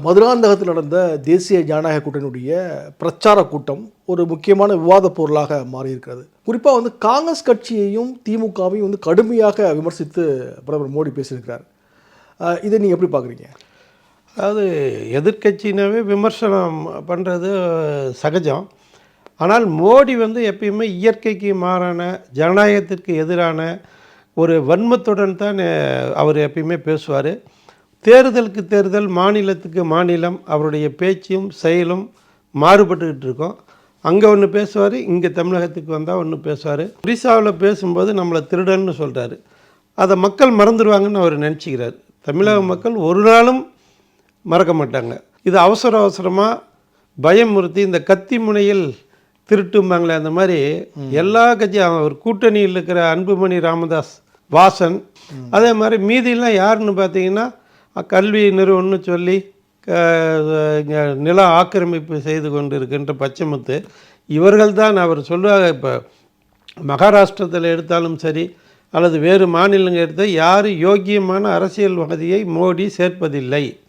மதுராந்தகத்தில் நடந்த தேசிய ஜனநாயக கூட்டணியுடைய பிரச்சார கூட்டம் ஒரு முக்கியமான விவாத பொருளாக மாறியிருக்கிறது. குறிப்பாக காங்கிரஸ் கட்சியையும் திமுகவையும் கடுமையாக விமர்சித்து பிரதமர் மோடி பேசியிருக்கிறார். இதை நீங்கள் எப்படி பார்க்குறீங்க? அதாவது எதிர்க்கட்சினாவே விமர்சனம் பண்ணுறது சகஜம். ஆனால் மோடி எப்பயுமே இயற்கைக்கு மாறான, ஜனநாயகத்திற்கு எதிரான ஒரு வன்மத்துடன் தான் அவர் எப்பயுமே பேசுவார். தேர்தலுக்கு தேர்தல், மாநிலத்துக்கு மாநிலம் அவருடைய பேச்சும் செயலும் மாறுபட்டுக்கிட்டு இருக்கும். அங்கே ஒன்று பேசுவார், இங்கே தமிழகத்துக்கு வந்தால் ஒன்று பேசுவார். ஒரிசாவில் பேசும்போது நம்மளை திருடன்னு சொல்கிறாரு. அதை மக்கள் மறந்துடுவாங்கன்னு அவர் நினச்சிக்கிறார். தமிழக மக்கள் ஒரு நாளும் மறக்க மாட்டாங்க. இது அவசரமாக பயமுறுத்தி இந்த கத்தி முனையில் திருட்டும்பாங்களே, அந்த மாதிரி எல்லா கட்சியும் அவர் கூட்டணியில் இருக்கிற அன்புமணி ராமதாஸ், வாசன், அதே மாதிரி மீதியெல்லாம் யாருன்னு பார்த்தீங்கன்னா கல்வி நிறுவனம்னு சொல்லி நில ஆக்கிரமிப்பு செய்து கொண்டு இருக்கின்ற பச்சைமுத்து, இவர்கள் தான் அவர் சொல்லுவாங்க. இப்போ மகாராஷ்டிரத்தில் எடுத்தாலும் சரி அல்லது வேறு மாநிலங்கள் எடுத்தால் யாரும் யோக்கியமான அரசியல்வாதியை மோடி சேர்ப்பதில்லை.